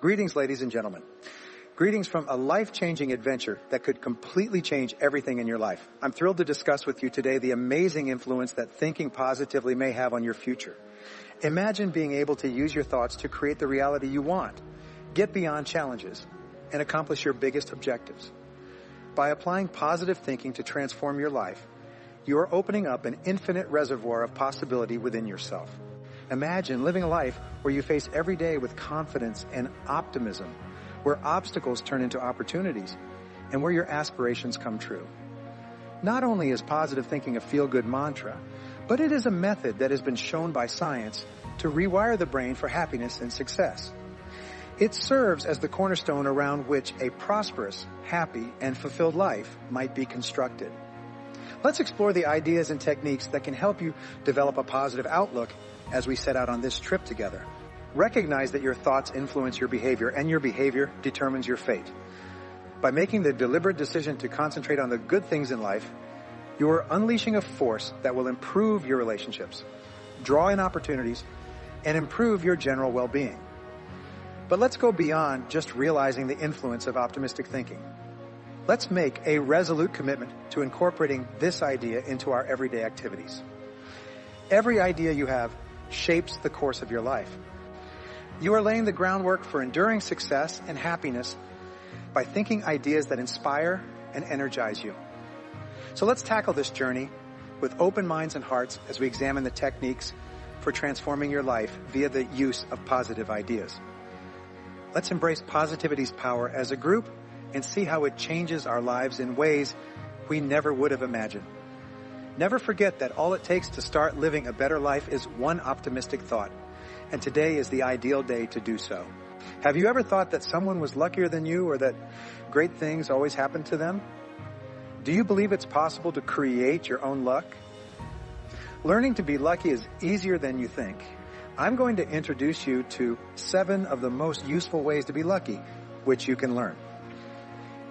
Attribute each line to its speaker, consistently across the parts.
Speaker 1: Greetings, ladies and gentlemen. Greetings from a life-changing adventure that could completely change everything in your life. I'm thrilled to discuss with you today the amazing influence that thinking positively may have on your future. Imagine being able to use your thoughts to create the reality you want, get beyond challenges, and accomplish your biggest objectives. By applying positive thinking to transform your life, you are opening up an infinite reservoir of possibility within yourself. Imagine living a life where you face every day with confidence and optimism, where obstacles turn into opportunities, and where your aspirations come true. Not only is positive thinking a feel-good mantra, but it is a method that has been shown by science to rewire the brain for happiness and success. It serves as the cornerstone around which a prosperous, happy, and fulfilled life might be constructed. Let's explore the ideas and techniques that can help you develop a positive outlook as we set out on this trip together. Recognize that your thoughts influence your behavior, and your behavior determines your fate. By making the deliberate decision to concentrate on the good things in life, you are unleashing a force that will improve your relationships, draw in opportunities, and improve your general well-being. But let's go beyond just realizing the influence of optimistic thinking. Let's make a resolute commitment to incorporating this idea into our everyday activities. Every idea you have shapes the course of your life. You are laying the groundwork for enduring success and happiness by thinking ideas that inspire and energize you. So let's tackle this journey with open minds and hearts as we examine the techniques for transforming your life via the use of positive ideas. Let's embrace positivity's power as a group and see how it changes our lives in ways we never would have imagined. Never forget that all it takes to start living a better life is one optimistic thought, and today is the ideal day to do so. Have you ever thought that someone was luckier than you, or that great things always happen to them? Do you believe it's possible to create your own luck? Learning to be lucky is easier than you think. I'm going to introduce you to 7 of the most useful ways to be lucky, which you can learn.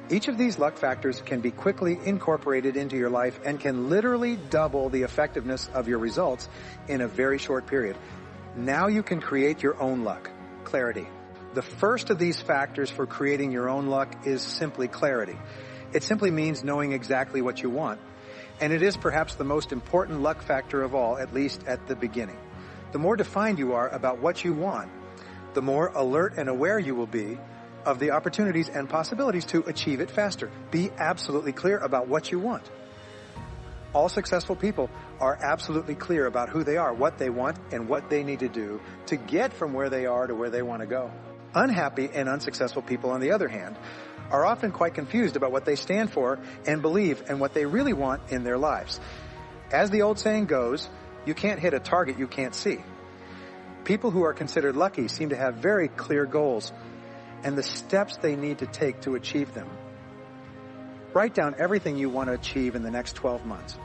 Speaker 1: Each of these luck factors can be quickly incorporated into your life and can literally double the effectiveness of your results in a very short period. Now you can create your own luck. Clarity. The first of these factors for creating your own luck is simply clarity. It simply means knowing exactly what you want. And it is perhaps the most important luck factor of all, at least at the beginning. The more defined you are about what you want, the more alert and aware you will be of the opportunities and possibilities to achieve it faster. Be absolutely clear about what you want. All successful people are absolutely clear about who they are, what they want, and what they need to do to get from where they are to where they want to go. Unhappy and unsuccessful people, on the other hand, are often quite confused about what they stand for and believe and what they really want in their lives. As the old saying goes, you can't hit a target you can't see. People who are considered lucky seem to have very clear goals and the steps they need to take to achieve them. Write down everything you want to achieve in the next 12 months.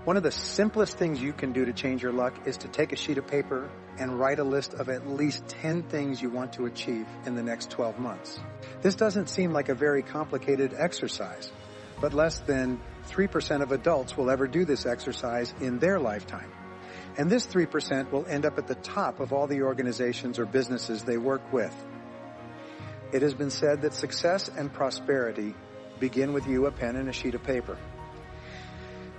Speaker 1: One of the simplest things you can do to change your luck is to take a sheet of paper and write a list of at least 10 things you want to achieve in the next 12 months. This doesn't seem like a very complicated exercise, but less than 3% of adults will ever do this exercise in their lifetime. And this 3% will end up at the top of all the organizations or businesses they work with. It has been said that success and prosperity begin with you, a pen, and a sheet of paper.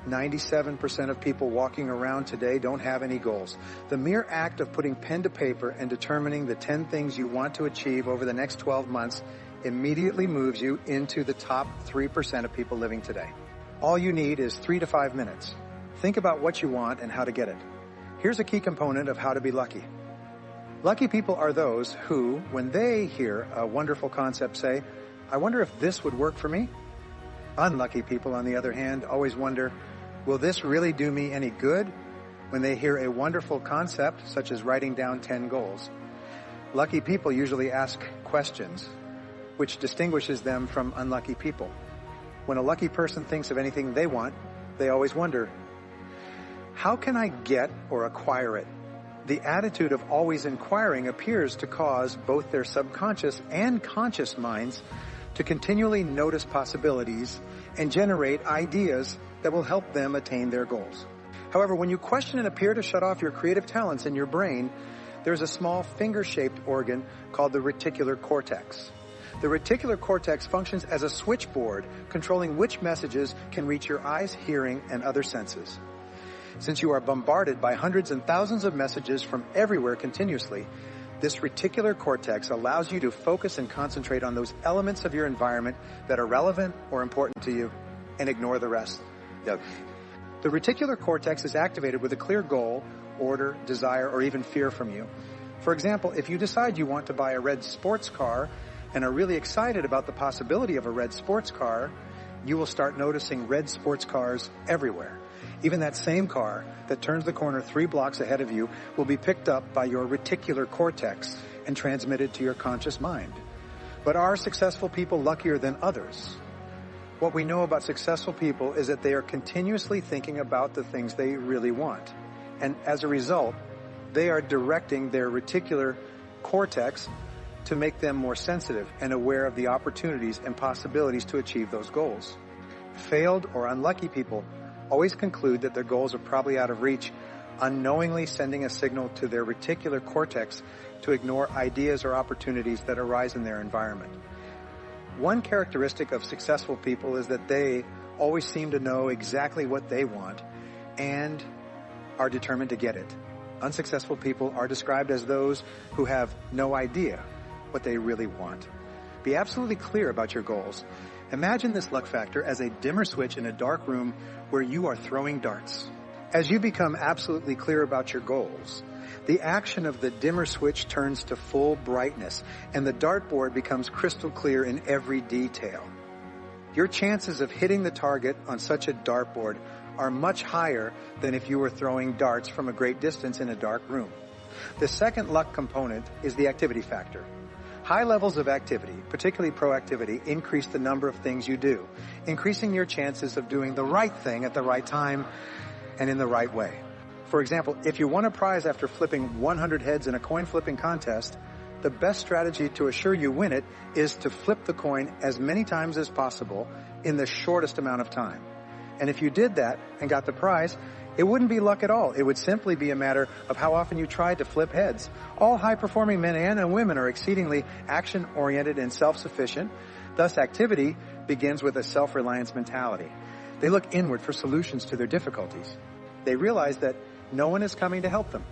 Speaker 1: 97% of people walking around today don't have any goals. The mere act of putting pen to paper and determining the 10 things you want to achieve over the next 12 months immediately moves you into the top 3% of people living today. All you need is 3 to 5 minutes. Think about what you want and how to get it. Here's a key component of how to be lucky. Lucky people are those who, when they hear a wonderful concept, say, I wonder if this would work for me. Unlucky people, on the other hand, always wonder, will this really do me any good? When they hear a wonderful concept, such as writing down 10 goals. Lucky people usually ask questions, which distinguishes them from unlucky people. When a lucky person thinks of anything they want, they always wonder, how can I get or acquire it? The attitude of always inquiring appears to cause both their subconscious and conscious minds to continually notice possibilities and generate ideas that will help them attain their goals. However, when you question and appear to shut off your creative talents in your brain, there's a small finger-shaped organ called the reticular cortex. The reticular cortex functions as a switchboard controlling which messages can reach your eyes, hearing, and other senses. Since you are bombarded by hundreds and thousands of messages from everywhere continuously, this reticular cortex allows you to focus and concentrate on those elements of your environment that are relevant or important to you and ignore the rest. The reticular cortex is activated with a clear goal, order, desire, or even fear from you. For example, if you decide you want to buy a red sports car and are really excited about the possibility of a red sports car, you will start noticing red sports cars everywhere. Even that same car that turns the corner 3 blocks ahead of you will be picked up by your reticular cortex and transmitted to your conscious mind. But are successful people luckier than others? What we know about successful people is that they are continuously thinking about the things they really want. And as a result, they are directing their reticular cortex to make them more sensitive and aware of the opportunities and possibilities to achieve those goals. Failed or unlucky people always conclude that their goals are probably out of reach, unknowingly sending a signal to their reticular cortex to ignore ideas or opportunities that arise in their environment. One characteristic of successful people is that they always seem to know exactly what they want and are determined to get it. Unsuccessful people are described as those who have no idea what they really want. Be absolutely clear about your goals. Imagine this luck factor as a dimmer switch in a dark room where you are throwing darts. As you become absolutely clear about your goals, the action of the dimmer switch turns to full brightness, and the dartboard becomes crystal clear in every detail. Your chances of hitting the target on such a dartboard are much higher than if you were throwing darts from a great distance in a dark room. The second luck component is the activity factor. High levels of activity, particularly proactivity, increase the number of things you do, increasing your chances of doing the right thing at the right time and in the right way. For example, if you won a prize after flipping 100 heads in a coin flipping contest, the best strategy to assure you win it is to flip the coin as many times as possible in the shortest amount of time. And if you did that and got the prize, it wouldn't be luck at all. It would simply be a matter of how often you tried to flip heads. All high-performing men and women are exceedingly action-oriented and self-sufficient. Thus, activity begins with a self-reliance mentality. They look inward for solutions to their difficulties. They realize that no one is coming to help them.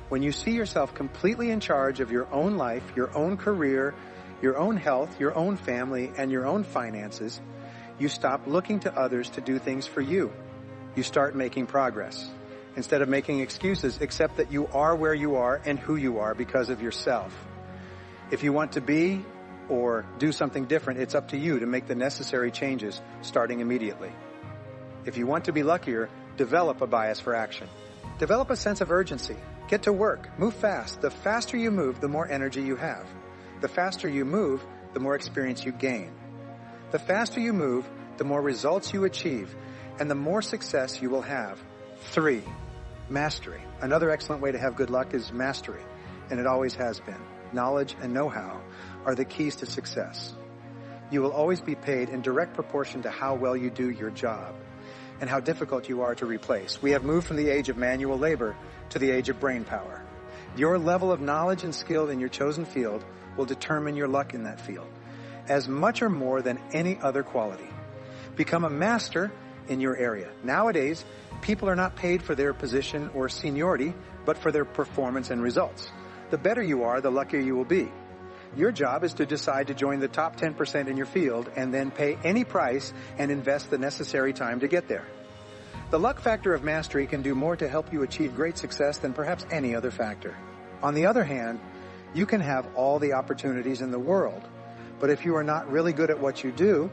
Speaker 1: When you see yourself completely in charge of your own life, your own career, your own health, your own family, and your own finances, you stop looking to others to do things for you. You start making progress. Instead of making excuses, accept that you are where you are and who you are because of yourself. If you want to be or do something different, it's up to you to make the necessary changes starting immediately. If you want to be luckier, develop a bias for action. Develop a sense of urgency. Get to work. Move fast. The faster you move, the more energy you have. The faster you move, the more experience you gain. The faster you move, the more results you achieve, and the more success you will have. 3, mastery. Another excellent way to have good luck is mastery, and it always has been. Knowledge and know-how are the keys to success. You will always be paid in direct proportion to how well you do your job and how difficult you are to replace. We have moved from the age of manual labor to the age of brain power. Your level of knowledge and skill in your chosen field will determine your luck in that field, as much or more than any other quality. Become a master in your area. Nowadays, people are not paid for their position or seniority, but for their performance and results. The better you are, the luckier you will be. Your job is to decide to join the top 10% in your field and then pay any price and invest the necessary time to get there. The luck factor of mastery can do more to help you achieve great success than perhaps any other factor. On the other hand, you can have all the opportunities in the world, but if you are not really good at what you do,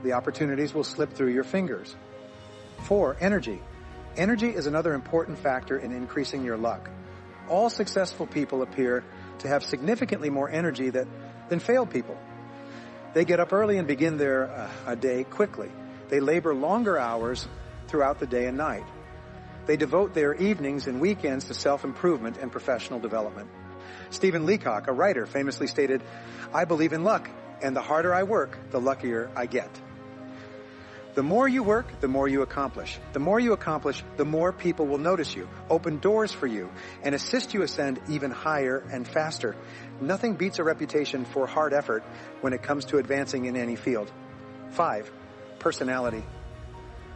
Speaker 1: the opportunities will slip through your fingers. 4, energy. Energy is another important factor in increasing your luck. All successful people appear to have significantly more energy than failed people. They get up early and begin their day quickly. They labor longer hours throughout the day and night. They devote their evenings and weekends to self-improvement and professional development. Stephen Leacock, a writer, famously stated, "I believe in luck, and the harder I work, the luckier I get." The more you work, the more you accomplish. The more you accomplish, the more people will notice you, open doors for you, and assist you ascend even higher and faster. Nothing beats a reputation for hard effort when it comes to advancing in any field. 5, personality.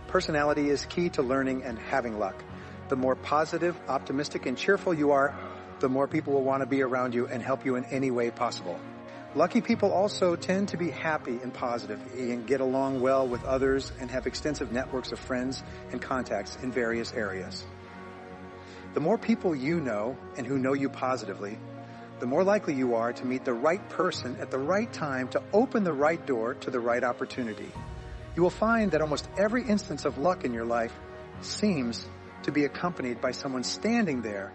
Speaker 1: Personality is key to learning and having luck. The more positive, optimistic, and cheerful you are, the more people will want to be around you and help you in any way possible. Lucky people also tend to be happy and positive and get along well with others and have extensive networks of friends and contacts in various areas. The more people you know and who know you positively, the more likely you are to meet the right person at the right time to open the right door to the right opportunity. You will find that almost every instance of luck in your life seems to be accompanied by someone standing there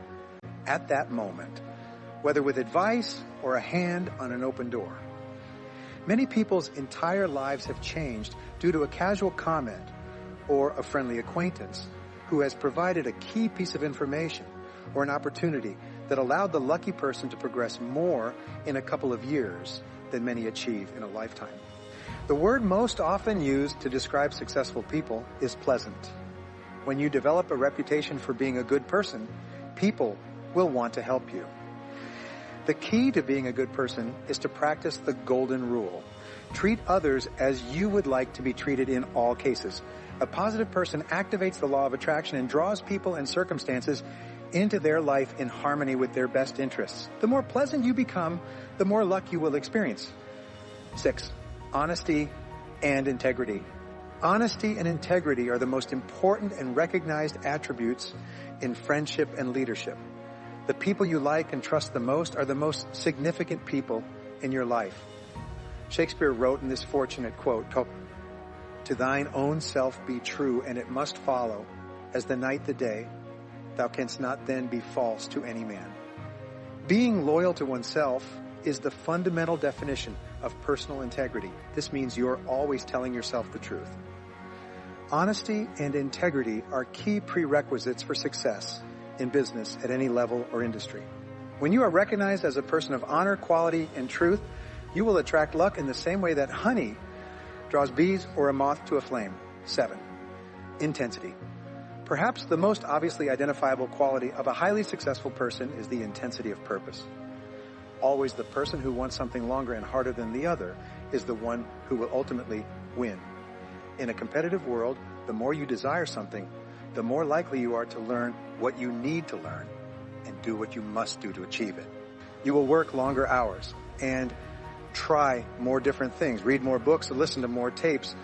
Speaker 1: at that moment, whether with advice or a hand on an open door. Many people's entire lives have changed due to a casual comment or a friendly acquaintance who has provided a key piece of information or an opportunity that allowed the lucky person to progress more in a couple of years than many achieve in a lifetime. The word most often used to describe successful people is pleasant. When you develop a reputation for being a good person, people will want to help you. The key to being a good person is to practice the golden rule. Treat others as you would like to be treated in all cases. A positive person activates the law of attraction and draws people and circumstances into their life in harmony with their best interests. The more pleasant you become, the more luck you will experience. 6, honesty and integrity. Honesty and integrity are the most important and recognized attributes in friendship and leadership. The people you like and trust the most are the most significant people in your life. Shakespeare wrote in this fortunate quote, "To thine own self be true, and it must follow, as the night the day, thou canst not then be false to any man." Being loyal to oneself is the fundamental definition of personal integrity. This means you're always telling yourself the truth. Honesty and integrity are key prerequisites for success in business at any level or industry. When you are recognized as a person of honor, quality, and truth, you will attract luck in the same way that honey draws bees or a moth to a flame. 7, intensity. Perhaps the most obviously identifiable quality of a highly successful person is the intensity of purpose. Always the person who wants something longer and harder than the other is the one who will ultimately win. In a competitive world, the more you desire something, the more likely you are to learn what you need to learn and do what you must do to achieve it. You will work longer hours and try more different things, read more books, listen to more tapes,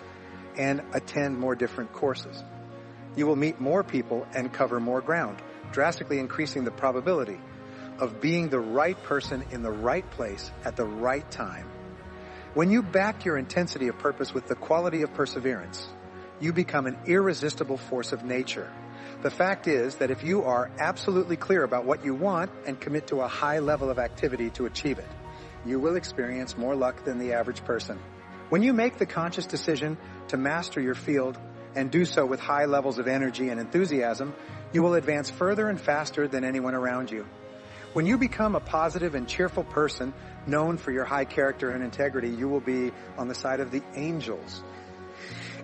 Speaker 1: and attend more different courses. You will meet more people and cover more ground, drastically increasing the probability of being the right person in the right place at the right time. When you back your intensity of purpose with the quality of perseverance, you become an irresistible force of nature. The fact is that if you are absolutely clear about what you want and commit to a high level of activity to achieve it, you will experience more luck than the average person. When you make the conscious decision to master your field and do so with high levels of energy and enthusiasm, you will advance further and faster than anyone around you. When you become a positive and cheerful person known for your high character and integrity, you will be on the side of the angels.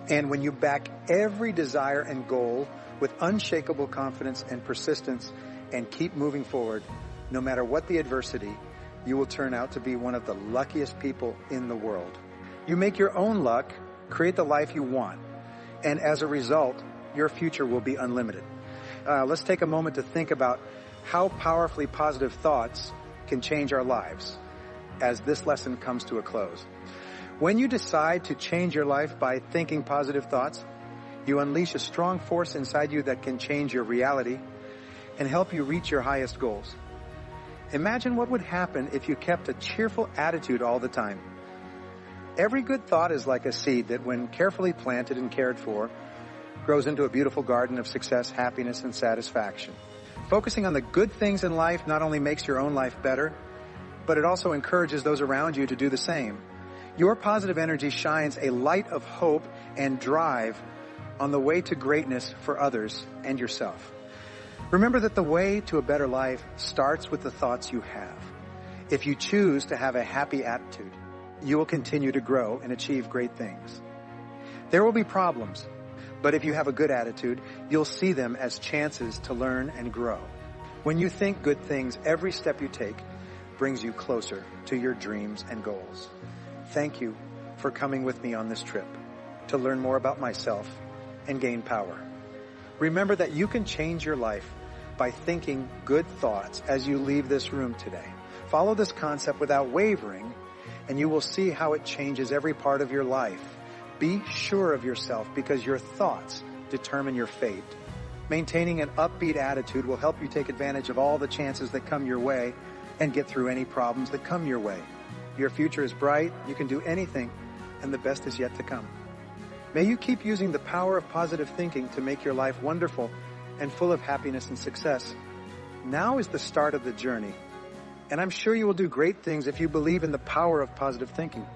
Speaker 1: And when you back every desire and goal with unshakable confidence and persistence and keep moving forward, no matter what the adversity, you will turn out to be one of the luckiest people in the world. You make your own luck, create the life you want, and as a result, your future will be unlimited. Let's take a moment to think about how powerfully positive thoughts can change our lives as this lesson comes to a close. When you decide to change your life by thinking positive thoughts, you unleash a strong force inside you that can change your reality and help you reach your highest goals. Imagine what would happen if you kept a cheerful attitude all the time. Every good thought is like a seed that, when carefully planted and cared for, grows into a beautiful garden of success, happiness, and satisfaction. Focusing on the good things in life not only makes your own life better, but it also encourages those around you to do the same. Your positive energy shines a light of hope and drive on the way to greatness for others and yourself. Remember that the way to a better life starts with the thoughts you have. If you choose to have a happy attitude, you will continue to grow and achieve great things. There will be problems, but if you have a good attitude, you'll see them as chances to learn and grow. When you think good things, every step you take brings you closer to your dreams and goals. Thank you for coming with me on this trip to learn more about myself and gain power. Remember that you can change your life by thinking good thoughts as you leave this room today. Follow this concept without wavering, and you will see how it changes every part of your life. Be sure of yourself because your thoughts determine your fate. Maintaining an upbeat attitude will help you take advantage of all the chances that come your way and get through any problems that come your way. Your future is bright, you can do anything, and the best is yet to come. May you keep using the power of positive thinking to make your life wonderful and full of happiness and success. Now is the start of the journey, and I'm sure you will do great things if you believe in the power of positive thinking.